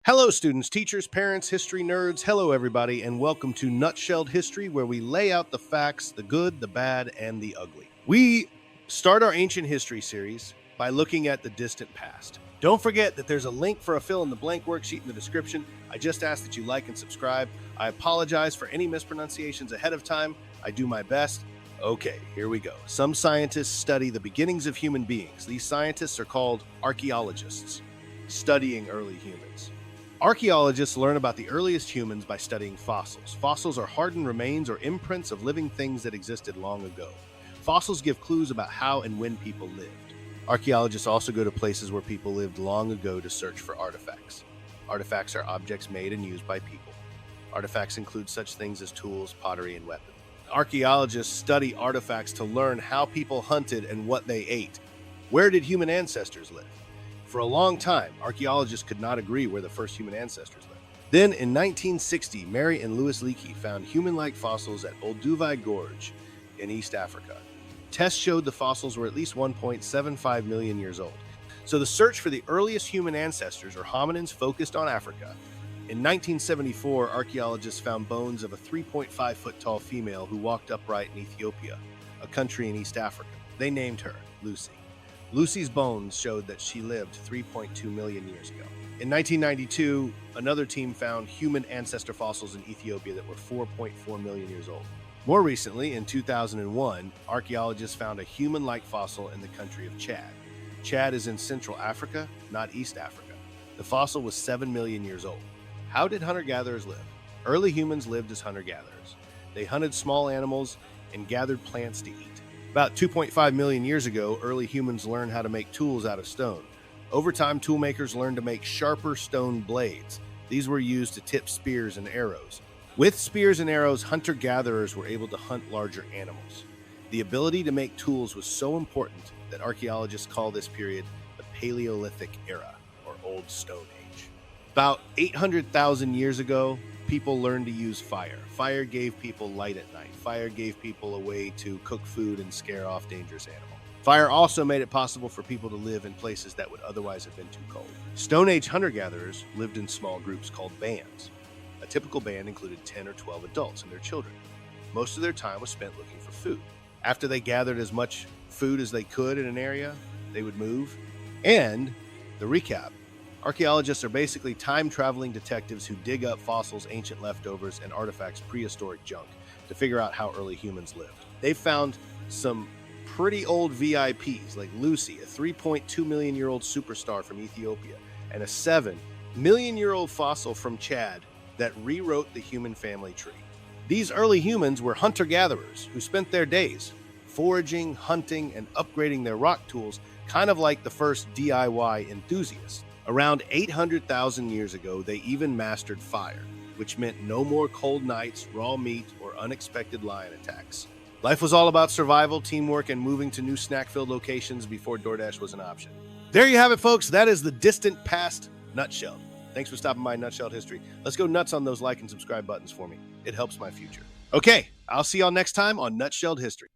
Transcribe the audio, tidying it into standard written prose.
Hello, students, teachers, parents, history nerds. Hello, everybody, and welcome to Nutshelled History, where we lay out the facts, the good, the bad, and the ugly. We start our ancient history series by looking at the distant past. Don't forget that there's a link for a fill in the blank worksheet in the description. I just ask that you like and subscribe. I apologize for any mispronunciations ahead of time. I do my best. Okay, here we go. Some scientists study the beginnings of human beings. These scientists are called archaeologists, studying early humans. Archaeologists learn about the earliest humans by studying fossils. Fossils are hardened remains or imprints of living things that existed long ago. Fossils give clues about how and when people lived. Archaeologists also go to places where people lived long ago to search for artifacts. Artifacts are objects made and used by people. Artifacts include such things as tools, pottery, and weapons. Archaeologists study artifacts to learn how people hunted and what they ate. Where did human ancestors live? For a long time, archaeologists could not agree where the first human ancestors lived. Then, in 1960, Mary and Louis Leakey found human-like fossils at Olduvai Gorge in East Africa. Tests showed the fossils were at least 1.75 million years old. So the search for the earliest human ancestors, or hominins, focused on Africa. In 1974, archaeologists found bones of a 3.5-foot-tall female who walked upright in Ethiopia, a country in East Africa. They named her Lucy. Lucy's bones showed that she lived 3.2 million years ago. In 1992, another team found human ancestor fossils in Ethiopia that were 4.4 million years old. More recently, in 2001, archaeologists found a human-like fossil in the country of Chad. Chad is in Central Africa, not East Africa. The fossil was 7 million years old. How did hunter-gatherers live? Early humans lived as hunter-gatherers. They hunted small animals and gathered plants to eat. About 2.5 million years ago, early humans learned how to make tools out of stone. Over time, toolmakers learned to make sharper stone blades. These were used to tip spears and arrows. With spears and arrows, hunter-gatherers were able to hunt larger animals. The ability to make tools was so important that archaeologists call this period the Paleolithic era, or Old Stone Age. About 800,000 years ago, people learned to use fire. Fire gave people light at night. Fire gave people a way to cook food and scare off dangerous animals. Fire also made it possible for people to live in places that would otherwise have been too cold. Stone Age hunter-gatherers lived in small groups called bands. A typical band included 10 or 12 adults and their children. Most of their time was spent looking for food. After they gathered as much food as they could in an area, they would move. And the recap. Archaeologists are basically time-traveling detectives who dig up fossils, ancient leftovers, and artifacts, prehistoric junk, to figure out how early humans lived. They found some pretty old VIPs, like Lucy, a 3.2 million year old superstar from Ethiopia, and a 7 million year old fossil from Chad that rewrote the human family tree. These early humans were hunter-gatherers who spent their days foraging, hunting, and upgrading their rock tools, kind of like the first DIY enthusiasts. Around 800,000 years ago, they even mastered fire, which meant no more cold nights, raw meat, or unexpected lion attacks. Life was all about survival, teamwork, and moving to new snack-filled locations before DoorDash was an option. There you have it, folks. That is the distant past nutshelled. Thanks for stopping by Nutshelled History. Let's go nuts on those like and subscribe buttons for me. It helps my future. Okay, I'll see y'all next time on Nutshelled History.